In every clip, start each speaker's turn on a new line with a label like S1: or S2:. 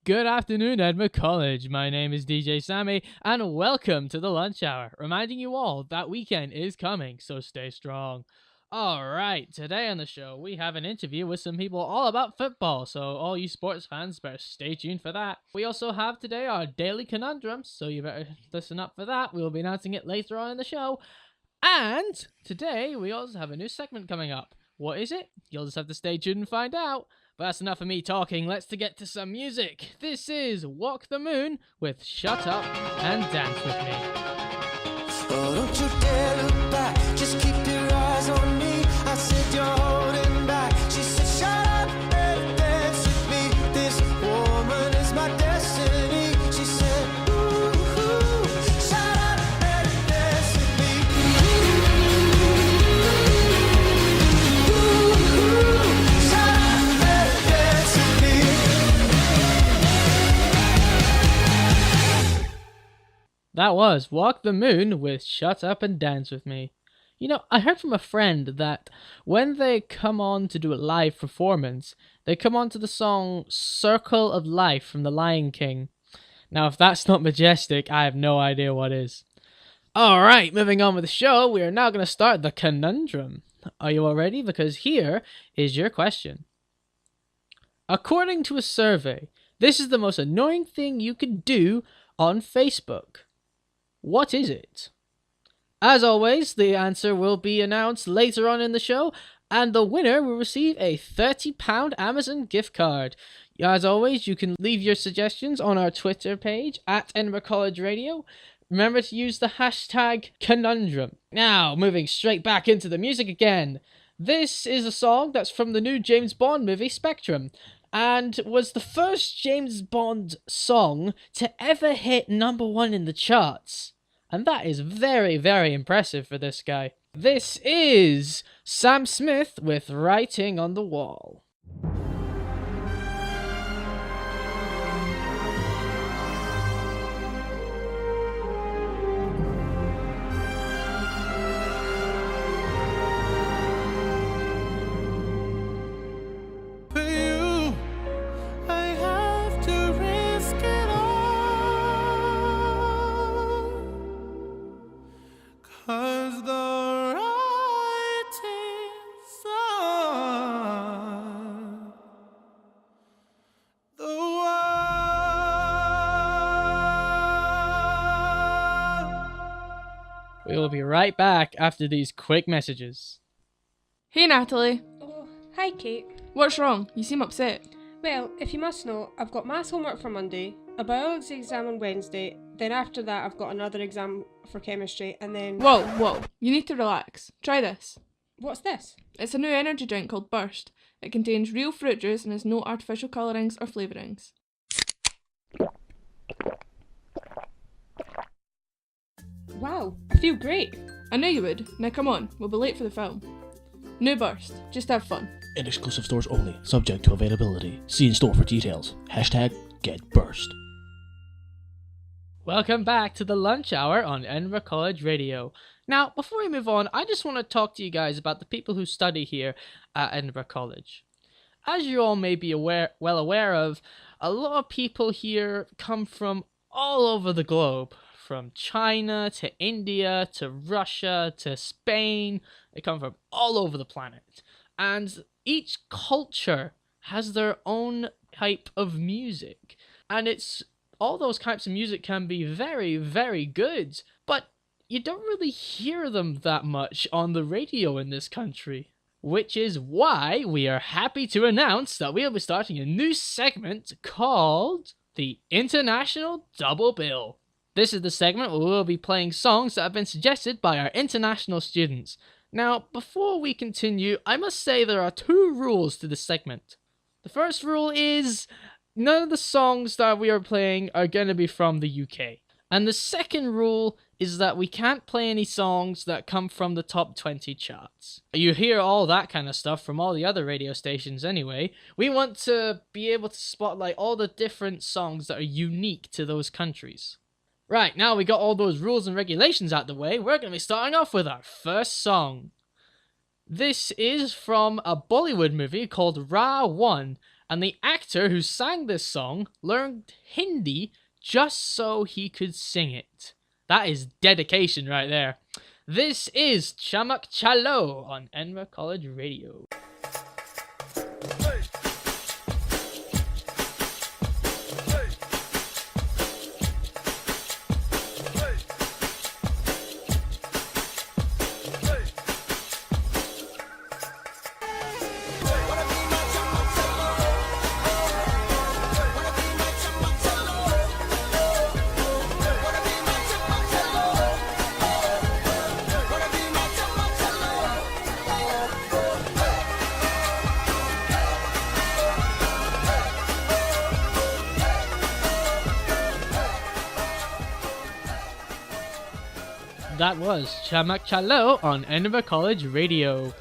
S1: Good afternoon, Edinburgh College. My name is DJ Sammy, and welcome to the lunch hour, reminding you all that weekend is coming, so stay strong. Alright, today on the show, we have an interview with some people all about football, so all you sports fans better stay tuned for that. We also have today our daily conundrums, so you better listen up for that. We'll be announcing it later on in the show. And today, we also have a new segment coming up. What is it? You'll just have to stay tuned and find out. But that's enough of me talking. Let's get to some music. This is Walk the Moon with Shut Up and Dance With Me.
S2: Oh, don't you dare look back. Just keep your eyes on me. I said you're holding back. She said shut up and dance with me. This woman is my destiny. She said ooh, shut up and dance with me. Shut up and dance with me.
S1: That was Walk the Moon with Shut Up and Dance With Me. You know, I heard from a friend that when they come on to do a live performance, they come on to the song Circle of Life from The Lion King. Now, if that's not majestic, I have no idea what is. Alright, moving on with the show, we are now going to start the conundrum. Are you all ready? Because here is your question. According to a survey, this is the most annoying thing you could do on Facebook. What is it? As always, the answer will be announced later on in the show, and the winner will receive a £30 Amazon gift card. As always, you can leave your suggestions on our Twitter page at Edinburgh College Radio. Remember to use the hashtag conundrum. Now, moving straight back into the music again. This is a song that's from the new James Bond movie Spectrum, and was the first James Bond song to ever hit #1 in the charts. And that is very, very impressive for this guy. This is Sam Smith with Writing on the Wall. We will be right back after these quick messages.
S3: Hey Natalie,
S4: Oh, hi Kate.
S3: what's wrong? You seem upset.
S4: Well, if you must know, I've got maths homework for Monday, a biology exam on Wednesday, then after that I've got another exam for chemistry, and then...
S3: Whoa, you need to relax. Try this.
S4: What's this?
S3: It's a new energy drink called Burst. It contains real fruit juice and has no artificial colourings or flavourings.
S4: Wow, I feel great.
S3: I knew you would. Now come on, we'll be late for the film. New Burst. Just have fun.
S5: In exclusive stores only, subject to availability. See in store for details. Hashtag GetBurst.
S1: Welcome back to the lunch hour on Edinburgh College Radio. Now, before we move on, I just want to talk to you guys about the people who study here at Edinburgh College. As you all may be well aware of, a lot of people here come from all over the globe. From China to India to Russia to Spain. They come from all over the planet. And each culture has their own type of music. And all those types of music can be very, very good. But you don't really hear them that much on the radio in this country. Which is why we are happy to announce that we'll be starting a new segment called the International Double Bill. This is the segment where we'll be playing songs that have been suggested by our international students. Now, before we continue, I must say there are 2 rules to this segment. The first rule is none of the songs that we are playing are going to be from the UK. And the second rule is that we can't play any songs that come from the top 20 charts. You hear all that kind of stuff from all the other radio stations anyway. We want to be able to spotlight all the different songs that are unique to those countries. Right, now we got all those rules and regulations out the way, we're going to be starting off with our first song. This is from a Bollywood movie called Ra 1, And the actor who sang this song learned Hindi just so he could sing it. That is dedication right there. This is Chamak Chalo on Edinburgh College Radio. That was Chamak Chalo on Edinburgh College Radio.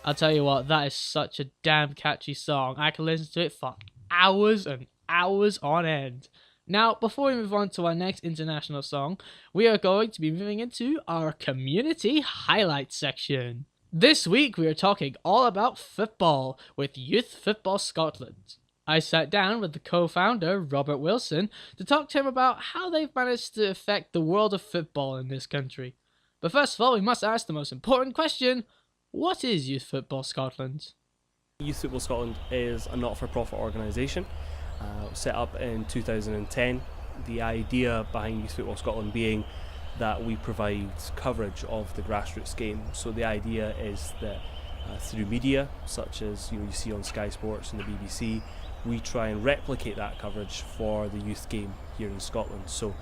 S1: I'll tell you what, that is such a damn catchy song. I can listen to it for hours and hours on end. Now, before we move on to our next international song, we are going to be moving into our community highlights section. This week we are talking all about football with Youth Football Scotland. I sat down with the co-founder, Robert Wilson, to talk to him about how they've managed to affect the world of football in this country. But first of all, we must ask the most important question: what is Youth Football Scotland?
S6: Youth Football Scotland is a not-for-profit organisation set up in 2010. The idea behind Youth Football Scotland being that we provide coverage of the grassroots game. So the idea is that through media, such as you see on Sky Sports and the BBC, we try and replicate that coverage for the youth game here in Scotland. So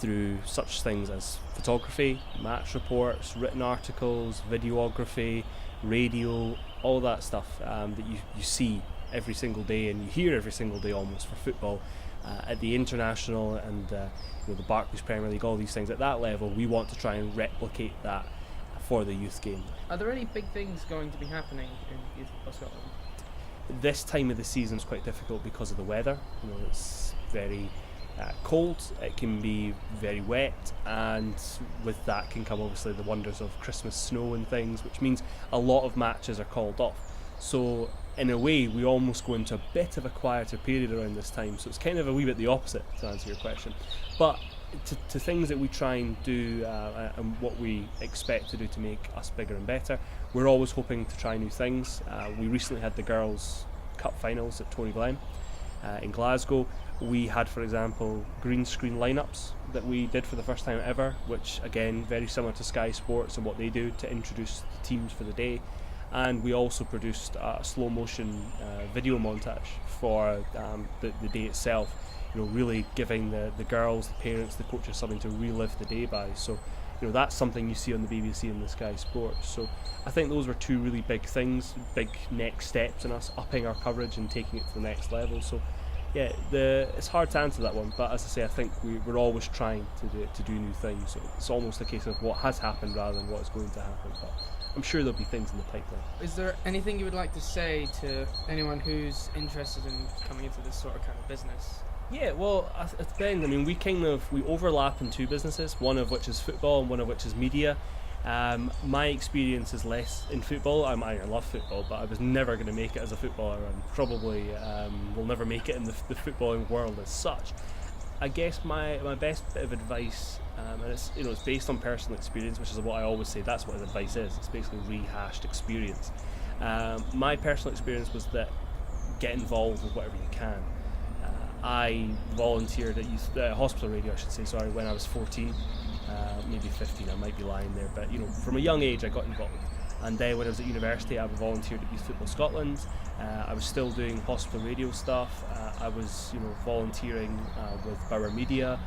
S6: through such things as photography, match reports, written articles, videography, radio, all that stuff that you see every single day and you hear every single day almost for football at the international and the Barclays Premier League, all these things at that level, we want to try and replicate that for the youth game.
S1: Are there any big things going to be happening in Youth Football Scotland?
S6: This time of the season is quite difficult because of the weather. It's very cold, it can be very wet, and with that can come obviously the wonders of Christmas snow and things, which means a lot of matches are called off. So in a way we almost go into a bit of a quieter period around this time, so it's kind of a wee bit the opposite, to answer your question. But to things that we try and do and what we expect to do to make us bigger and better, we're always hoping to try new things. We recently had the Girls' Cup finals at Tony Glen in Glasgow. We had, for example, green screen lineups that we did for the first time ever, which again very similar to Sky Sports and what they do to introduce the teams for the day. And we also produced a slow motion video montage for the day itself, really giving the girls, the parents, the coaches something to relive the day by. So that's something you see on the BBC and the Sky Sports. So I think those were two really big things, big next steps in us upping our coverage and taking it to the next level. So yeah, it's hard to answer that one, but as I say, I think we're always trying to do new things. So it's almost a case of what has happened rather than what's going to happen. But I'm sure there'll be things in the pipeline.
S7: Is there anything you would like to say to anyone who's interested in coming into this sort of kind of business?
S6: Yeah, well, it depends. I mean, we overlap in two businesses, one of which is football and one of which is media. My experience is less in football. I love football, but I was never going to make it as a footballer, and probably will never make it in the footballing world as such. I guess my best bit of advice, and it's based on personal experience, which is what I always say. That's what advice is. It's basically rehashed experience. My personal experience was that get involved with whatever you can. I volunteered at Hospital Radio, I should say, sorry, when I was 14, maybe 15, I might be lying there, but from a young age I got involved. And then when I was at university I volunteered at Youth Football Scotland. I was still doing Hospital Radio stuff. I was volunteering with Bauer Media.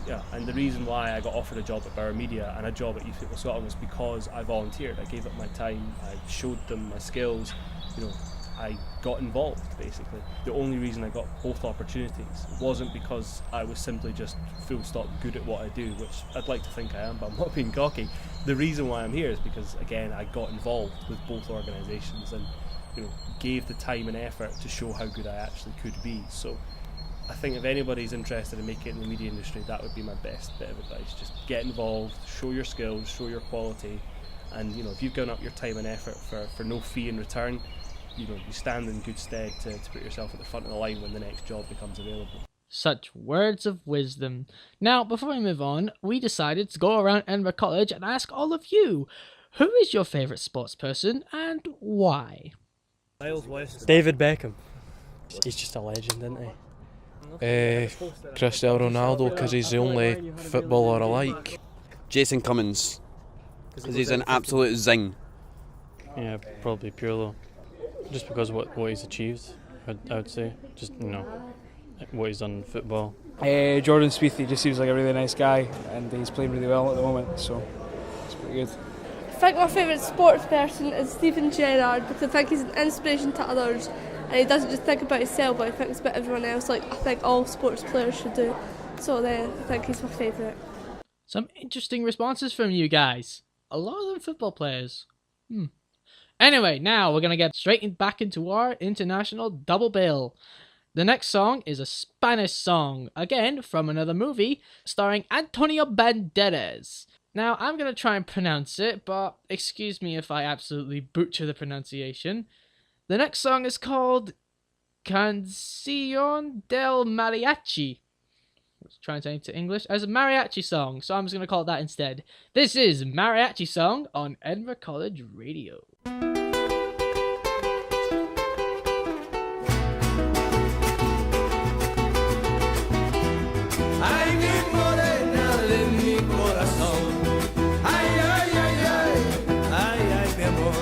S6: Yeah, and the reason why I got offered a job at Bauer Media and a job at Youth Football Scotland was because I volunteered. I gave up my time, I showed them my skills, I got involved basically. The only reason I got both opportunities wasn't because I was simply just full stop good at what I do, which I'd like to think I am, but I'm not being cocky. The reason why I'm here is because again I got involved with both organisations and gave the time and effort to show how good I actually could be. So I think if anybody's interested in making it in the media industry, that would be my best bit of advice. Just get involved, show your skills, show your quality, and if you've given up your time and effort for no fee in return, you stand in good stead to put yourself at the front of the line when the next job becomes available.
S1: Such words of wisdom. Now, before we move on, we decided to go around Edinburgh College and ask all of you, who is your favourite sports person and why?
S8: David Beckham. He's just a legend, isn't he?
S9: Cristiano Ronaldo, because he's the only footballer I like.
S10: Jason Cummins, because he's an absolute zing.
S8: Yeah, probably Pirlo. Just because of what he's achieved, I would say. Just, what he's done in football.
S11: Jordan Spieth, he just seems like a really nice guy, and he's playing really well at the moment, so it's pretty good.
S12: I think my favourite sports person is Stephen Gerrard, because I think he's an inspiration to others, and he doesn't just think about himself, but he thinks about everyone else, like I think all sports players should do. So then I think he's my favourite.
S1: Some interesting responses from you guys. A lot of them football players. Anyway, now we're going to get straight back into our international double bill. The next song is a Spanish song, again from another movie, starring Antonio Banderas. Now, I'm going to try and pronounce it, but excuse me if I absolutely butcher the pronunciation. The next song is called Canción del Mariachi. Let's try and say it to English as a mariachi song, so I'm just going to call it that instead. This is Mariachi Song on Edinburgh College Radio.
S2: Ay, mi morena de mi corazón. Ay, ay, ay, ay, ay, ay, mi amor.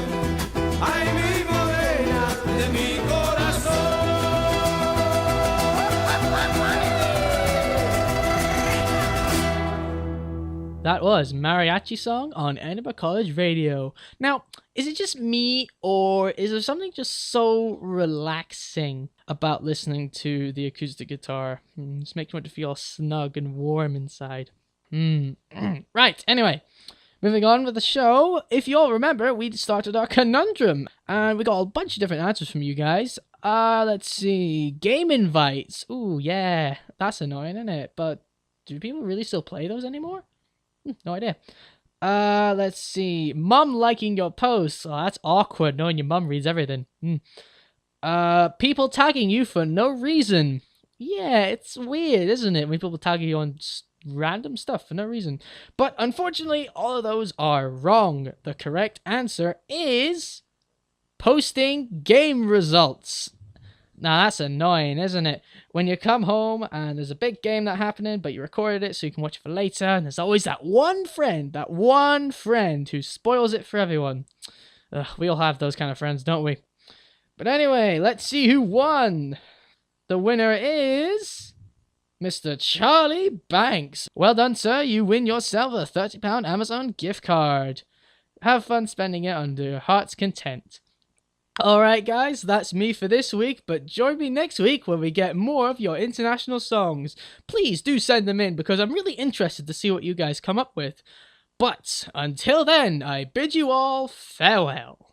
S2: Ay, mi morena de mi corazón.
S1: That was Mariachi Song on Edinburgh College Radio. Now, is it just me, or is there something just so relaxing about listening to the acoustic guitar? Just makes you want to feel snug and warm inside. Right, anyway, moving on with the show. If you all remember, we started our conundrum, and we got a bunch of different answers from you guys. Let's see, game invites. Ooh, yeah, that's annoying, isn't it? But do people really still play those anymore? No idea. Let's see. Mum liking your posts. Oh, that's awkward knowing your mum reads everything. People tagging you for no reason. Yeah, it's weird, isn't it? When people tag you on random stuff for no reason. But unfortunately, all of those are wrong. The correct answer is posting game results. Now that's annoying, isn't it? When you come home and there's a big game that's happening, but you recorded it so you can watch it for later, and there's always that one friend who spoils it for everyone. We all have those kind of friends, don't we? But anyway, let's see who won. The winner is Mr. Charlie Banks. Well done, sir. You win yourself a £30 Amazon gift card. Have fun spending it under your heart's content. Alright guys, that's me for this week, but join me next week when we get more of your international songs. Please do send them in, because I'm really interested to see what you guys come up with. But until then, I bid you all farewell.